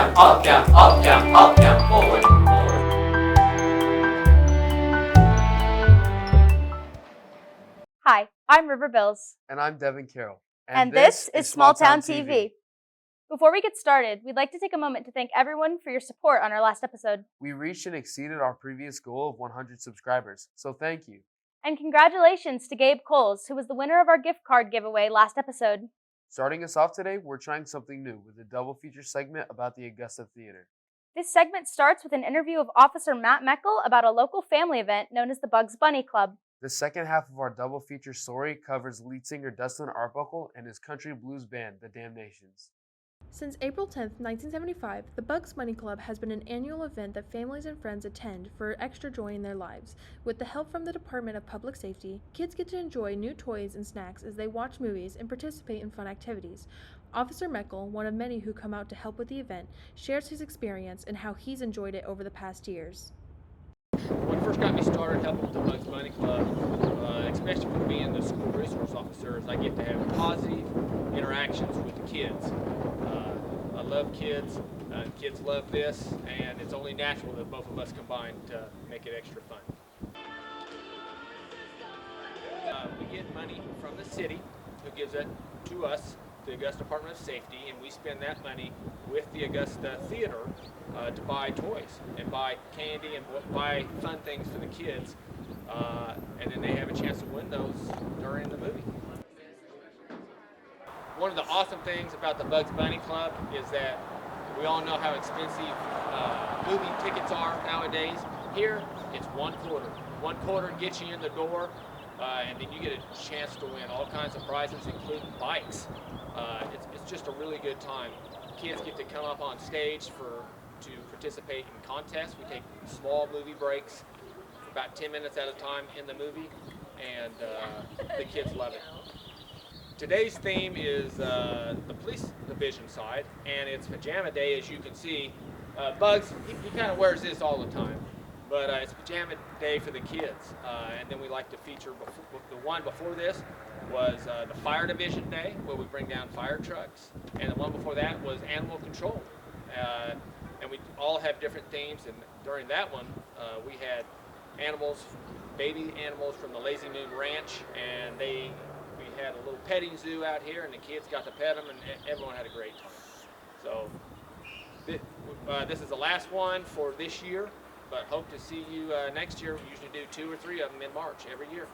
down, forward. Hi, I'm River Bills. And I'm Devin Carroll. And this is Small Town TV. Before we get started, we'd like to take a moment to thank everyone for your support on our last episode. We reached and exceeded our previous goal of 100 subscribers, so thank you. And congratulations to Gabe Coles, who was the winner of our gift card giveaway last episode. Starting us off today, we're trying something new with a double feature segment about the Augusta Theatre. This segment starts with an interview of Officer Matt Meckel about a local family event known as the Bugs Bunny Club. The second half of our double feature story covers lead singer Dustin Arbuckle and his country blues band, the Damnations. Since April 10, 1975, the Bugs Bunny Club has been an annual event that families and friends attend for extra joy in their lives. With the help from the Department of Public Safety, kids get to enjoy new toys and snacks as they watch movies and participate in fun activities. Officer Meckel, one of many who come out to help with the event, shares his experience and how he's enjoyed it over the past years. What first got me started helping with the Bugs Bunny Club, especially for being the school resource officer, is I get to have positive interactions with the kids. I love kids, kids love this, and it's only natural that both of us combine to make it extra fun. We get money from the city, who gives it to us, the Augusta Department of Safety, and we spend that money with the Augusta Theatre to buy toys and buy candy and buy fun things for the kids, and then they have a chance to win those during the movie. One of the awesome things about the Bugs Bunny Club is that we all know how expensive movie tickets are nowadays. Here, it's one quarter. One quarter gets you in the door, and then you get a chance to win all kinds of prizes, including bikes. It's just a really good time. Kids get to come up on stage to participate in contests. We take small movie breaks for about 10 minutes at a time in the movie, and the kids love it. Today's theme is the police division side, and it's Pajama Day, as you can see. Bugs, he kind of wears this all the time, but it's Pajama Day for the kids. And then we like to feature, the one before this was the Fire Division Day, where we bring down fire trucks, and the one before that was Animal Control. And we all have different themes, and during that one, we had animals, baby animals from the Lazy Moon Ranch, and we had a little petting zoo out here, and the kids got to pet them, and everyone had a great time. So this is the last one for this year, but hope to see you next year. We usually do 2 or 3 of them in March every year.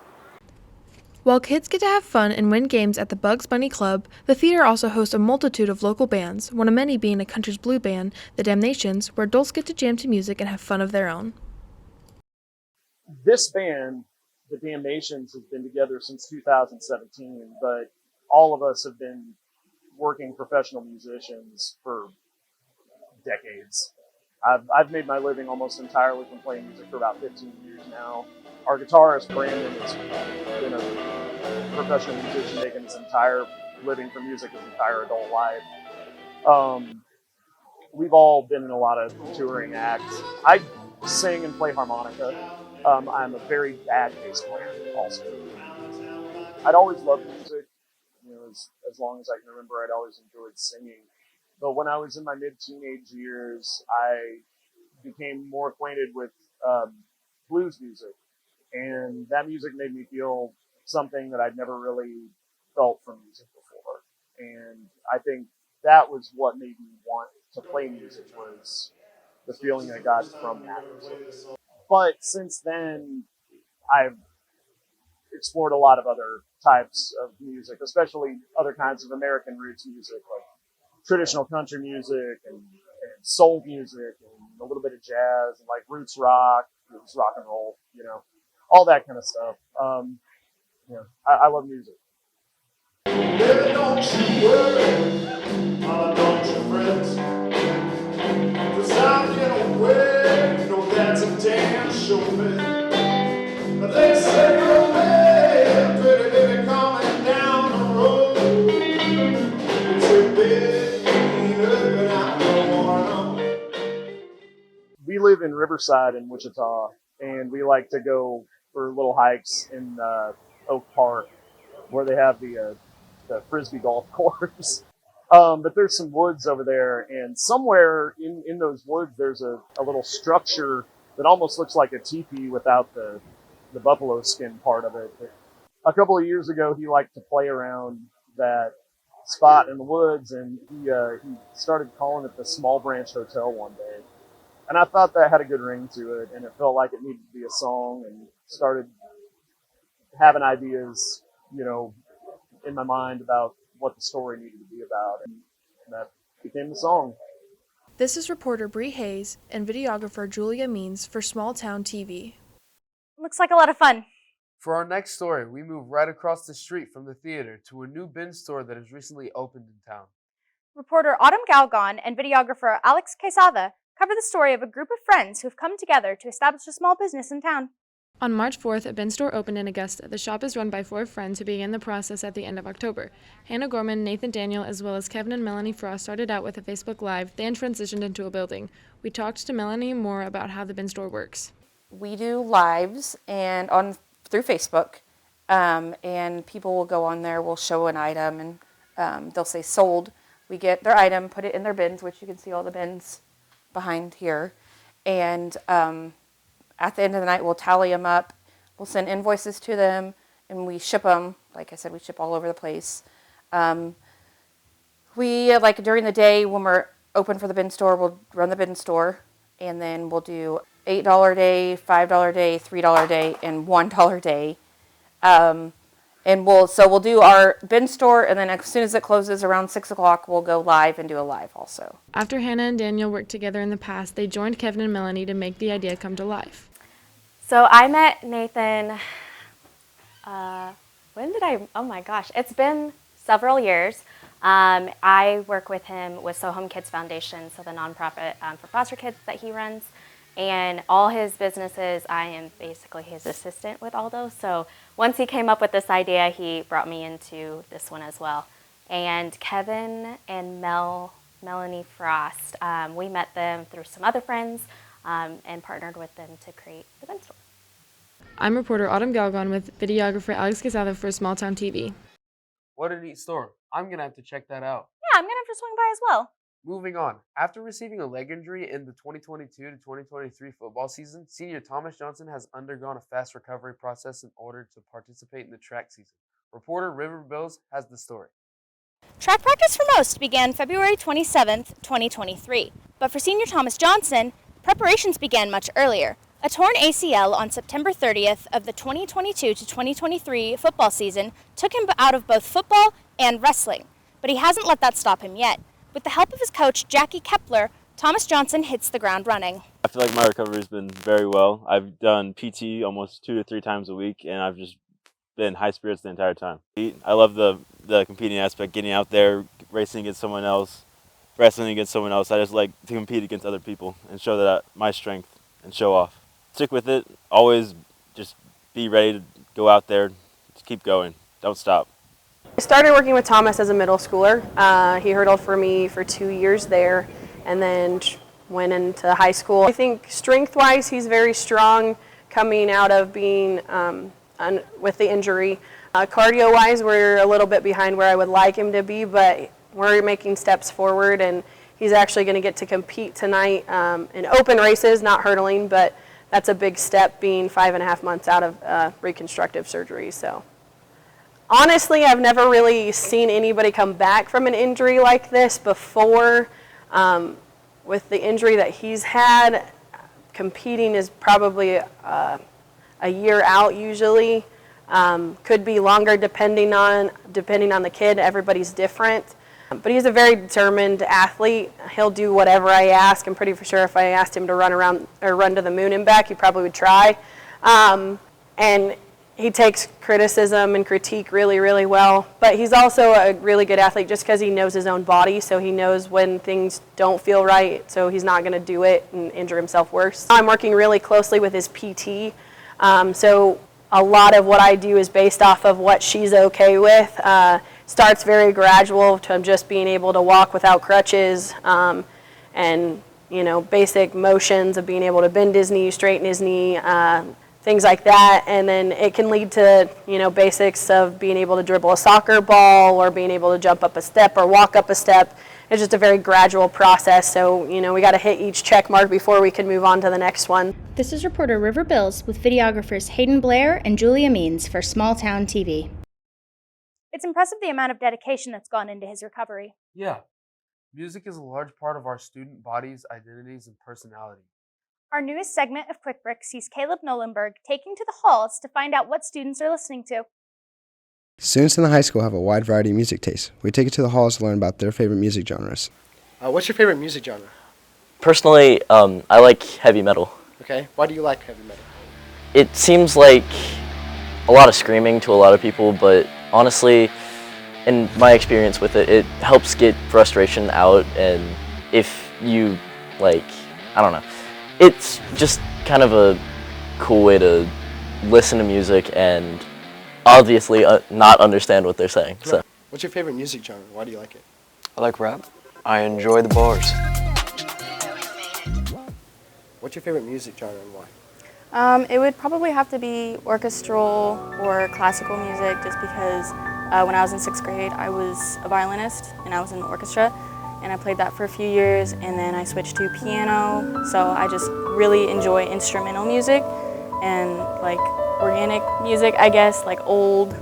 While kids get to have fun and win games at the Bugs Bunny Club, the theater also hosts a multitude of local bands, one of many being a country's blue band, the Damnations, where adults get to jam to music and have fun of their own. This band, the Damnations, has been together since 2017, but all of us have been working professional musicians for decades. I've made my living almost entirely from playing music for about 15 years now. Our guitarist, Brandon, has been a professional musician making his entire living from music his entire adult life. We've all been in a lot of touring acts. I sing and play harmonica. I'm a very bad bass player also. I'd always loved music. As long as I can remember, I'd always enjoyed singing. But when I was in my mid-teenage years, I became more acquainted with blues music. And that music made me feel something that I'd never really felt from music before. And I think that was what made me want to play music, was the feeling I got from that music. But since then, I've explored a lot of other types of music, especially other kinds of American roots music, like traditional country music and soul music and a little bit of jazz and like roots rock and roll, all that kind of stuff. I love music. Baby, don't you worry, don't you fret. 'Cause I get away, that's a damn sure bet. But they say you're away, pretty baby coming down the road. It's a bit and I don't wanna know. We live in Riverside in Wichita, and we like to go for little hikes in Oak Park, where they have the Frisbee golf course. But there's some woods over there, and somewhere in those woods there's a little structure that almost looks like a teepee without the buffalo skin part of it. A couple of years ago, he liked to play around that spot in the woods, and he started calling it the Small Branch Hotel one day. And I thought that had a good ring to it, and it felt like it needed to be a song, and started having ideas, in my mind about what the story needed to be about, and that became the song. This is reporter Bree Hayes and videographer Julia Means for Small Town TV. Looks like a lot of fun. For our next story, we move right across the street from the theater to a new bin store that has recently opened in town. Reporter Autumn Galgon and videographer Alex Quesada cover the story of a group of friends who have come together to establish a small business in town. On March 4th, a bin store opened in Augusta. The shop is run by 4 friends who began the process at the end of October. Hannah Gorman, Nathan Daniel, as well as Kevin and Melanie Frost started out with a Facebook Live, then transitioned into a building. We talked to Melanie more about how the bin store works. We do lives and through Facebook, and people will go on there, we'll show an item, and they'll say sold. We get their item, put it in their bins, which you can see all the bins behind here, and at the end of the night we'll tally them up, we'll send invoices to them, and we ship them. Like I said, we ship all over the place. We, like during the day when we're open for the bin store, we'll run the bin store, and then we'll do $8 a day, $5 a day, $3 a day, and $1 a day. And we'll do our bin store, and then as soon as it closes around 6 o'clock, we'll go live and do a live also. After Hannah and Daniel worked together in the past, they joined Kevin and Melanie to make the idea come to life. So I met Nathan, oh my gosh, it's been several years. I work with him with So Home Kids Foundation, so the nonprofit for foster kids that he runs. And all his businesses, I am basically his assistant with all those. So once he came up with this idea, he brought me into this one as well. And Kevin and Melanie Frost, we met them through some other friends and partnered with them to create the bin store. I'm reporter Autumn Galgon with videographer Alex Quesada for Small Town TV. What a neat store. I'm going to have to check that out. Yeah, I'm going to have to swing by as well. Moving on, after receiving a leg injury in the 2022 to 2023 football season, senior Thomas Johnson has undergone a fast recovery process in order to participate in the track season. Reporter River Bills has the story. Track practice for most began February 27th, 2023. But for senior Thomas Johnson, preparations began much earlier. A torn ACL on September 30th of the 2022 to 2023 football season took him out of both football and wrestling. But he hasn't let that stop him yet. With the help of his coach, Jackie Kepler, Thomas Johnson hits the ground running. I feel like my recovery has been very well. I've done PT almost 2 to 3 times a week, and I've just been high spirits the entire time. I love the competing aspect, getting out there, racing against someone else, wrestling against someone else. I just like to compete against other people and show that my strength and show off. Stick with it. Always just be ready to go out there. Just keep going. Don't stop. I started working with Thomas as a middle schooler. He hurdled for me for 2 years there, and then went into high school. I think strength-wise, he's very strong coming out of being with the injury. Cardio-wise, we're a little bit behind where I would like him to be, but we're making steps forward, and he's actually going to get to compete tonight in open races, not hurdling, but that's a big step being 5.5 months out of reconstructive surgery. So. Honestly, I've never really seen anybody come back from an injury like this before. With the injury that he's had, competing is probably a year out usually. Could be longer depending on the kid. Everybody's different. But he's a very determined athlete. He'll do whatever I ask. I'm pretty sure if I asked him to run around or run to the moon and back, he probably would try. And he takes criticism and critique really, really well. But he's also a really good athlete just because he knows his own body, so he knows when things don't feel right, so he's not going to do it and injure himself worse. I'm working really closely with his PT, so a lot of what I do is based off of what she's okay with. Starts very gradual to just being able to walk without crutches, and basic motions of being able to bend his knee, straighten his knee, things like that, and then it can lead to, basics of being able to dribble a soccer ball or being able to jump up a step or walk up a step. It's just a very gradual process, so, we got to hit each check mark before we can move on to the next one. This is reporter River Bills with videographers Hayden Blair and Julia Means for Small Town TV. It's impressive the amount of dedication that's gone into his recovery. Yeah. Music is a large part of our student bodies, identities, and personality. Our newest segment of Quick Brick sees Caleb Nolenberg taking to the halls to find out what students are listening to. Students in the high school have a wide variety of music tastes. We take it to the halls to learn about their favorite music genres. What's your favorite music genre? Personally, I like heavy metal. Okay, why do you like heavy metal? It seems like a lot of screaming to a lot of people, but honestly, in my experience with it, it helps get frustration out, and if you, I don't know, it's just kind of a cool way to listen to music and obviously not understand what they're saying. So. What's your favorite music genre? Why do you like it? I like rap. I enjoy the bars. What's your favorite music genre and why? It would probably have to be orchestral or classical music, just because when I was in 6th grade I was a violinist and I was in the orchestra, and I played that for a few years, and then I switched to piano, so I just really enjoy instrumental music and organic music, I guess, old,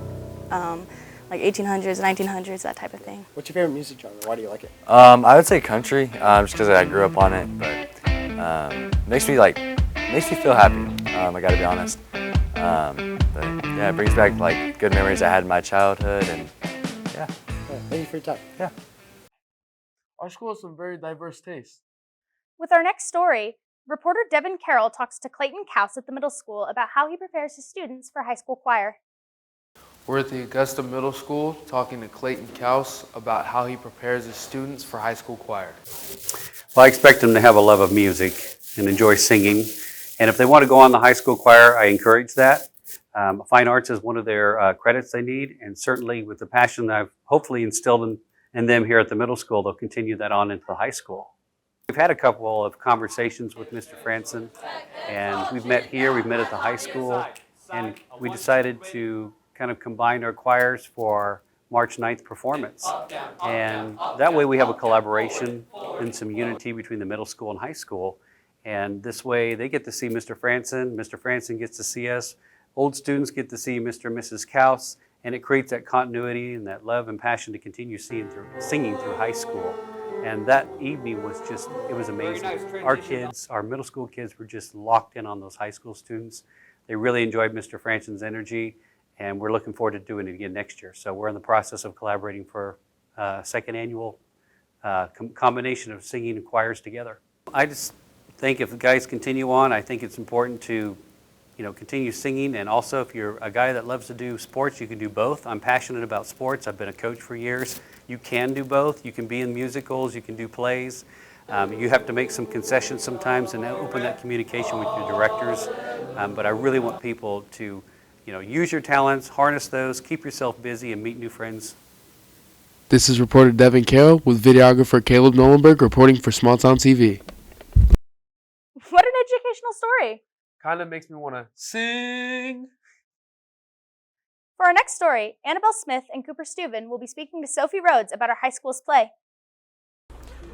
1800s, 1900s, that type of thing. What's your favorite music genre? Why do you like it? I would say country, just because I grew up on it, but makes me feel happy. I gotta be honest. But yeah, it brings back good memories I had in my childhood, and yeah. Thank you for your time. Yeah. Our school has some very diverse tastes. With our next story, reporter Devin Carroll talks to Clayton Kaus at the middle school about how he prepares his students for high school choir. We're at the Augusta Middle School talking to Clayton Kaus about how he prepares his students for high school choir. Well, I expect them to have a love of music and enjoy singing. And if they want to go on the high school choir, I encourage that. Fine arts is one of their credits they need, and certainly with the passion that I've hopefully instilled in them here at the middle school, they'll continue that on into the high school. We've had a couple of conversations with Mr. Franson, and we've met here, we've met at the high school, and we decided to kind of combine our choirs for our March 9th performance. And that way we have a collaboration and some unity between the middle school and high school. And this way they get to see Mr. Franson gets to see us, old students get to see Mr. and Mrs. Kaus, and it creates that continuity and that love and passion to continue singing through high school. And that evening was just, it was amazing. Our kids, our middle school kids were just locked in on those high school students. They really enjoyed Mr. Franson's energy, and we're looking forward to doing it again next year. So we're in the process of collaborating for a second annual combination of singing and choirs together. I just think if the guys continue on, I think it's important to continue singing, and also if you're a guy that loves to do sports, you can do both. I'm passionate about sports. I've been a coach for years. You can do both. You can be in musicals, you can do plays. You have to make some concessions sometimes and open that communication with your directors. But I really want people to use your talents, harness those, keep yourself busy, and meet new friends. This is reporter Devin Carroll with videographer Caleb Nolenberg reporting for Small Town TV. What an educational story! Kind of makes me want to sing. For our next story, Annabelle Smith and Cooper Steuben will be speaking to Sophie Rhodes about our high school's play.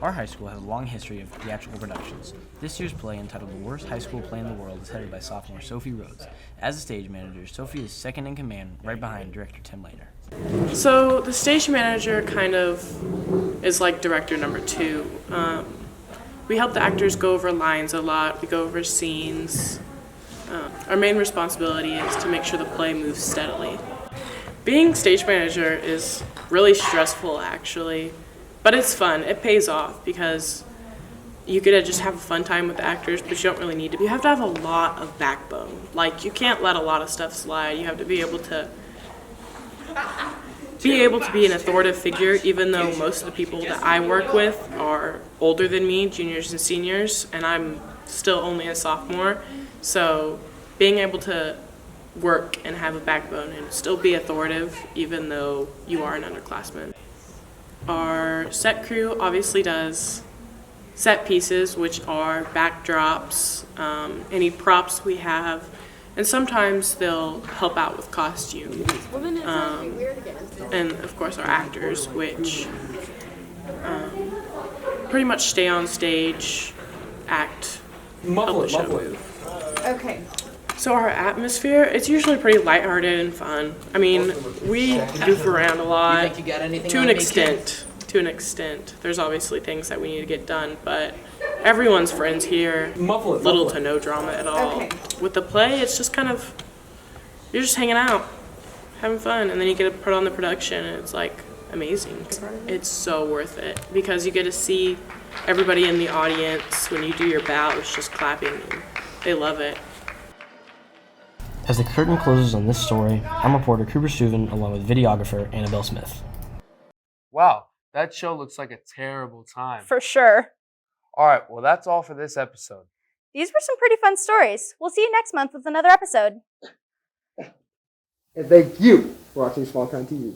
Our high school has a long history of theatrical productions. This year's play, entitled The Worst High School Play in the World, is headed by sophomore Sophie Rhodes. As the stage manager, Sophie is second in command, right behind director Tim Leitner. So the stage manager kind of is like director number 2. We help the actors go over lines a lot. We go over scenes. Our main responsibility is to make sure the play moves steadily. Being stage manager is really stressful, actually, but it's fun. It pays off because you could just have a fun time with the actors, but you don't really need to. You have to have a lot of backbone. You can't let a lot of stuff slide. You have to be able to be an authoritative figure, even though most of the people that I work with are older than me, juniors and seniors, and I'm still only a sophomore. So being able to work and have a backbone and still be authoritative even though you are an underclassman. Our set crew obviously does set pieces, which are backdrops, any props we have, And sometimes they'll help out with costumes. And of course our actors, which pretty much stay on stage, act, help the show move. Okay. So our atmosphere, it's usually pretty lighthearted and fun. I mean, we goof around a lot. You think you got anything to on an me, extent. To an extent. There's obviously things that we need to get done, but everyone's friends here. Little to no drama at all. Okay. With the play, it's just kind of, you're just hanging out, having fun, and then you get to put on the production, and it's like amazing. It's so worth it because you get to see everybody in the audience when you do your bow, it's just clapping, and they love it. As the curtain closes on this story, I'm reporter Cooper Steuven along with videographer Annabelle Smith. Wow, that show looks like a terrible time. For sure. All right, well, that's all for this episode. These were some pretty fun stories. We'll see you next month with another episode. And thank you for watching Small Town TV.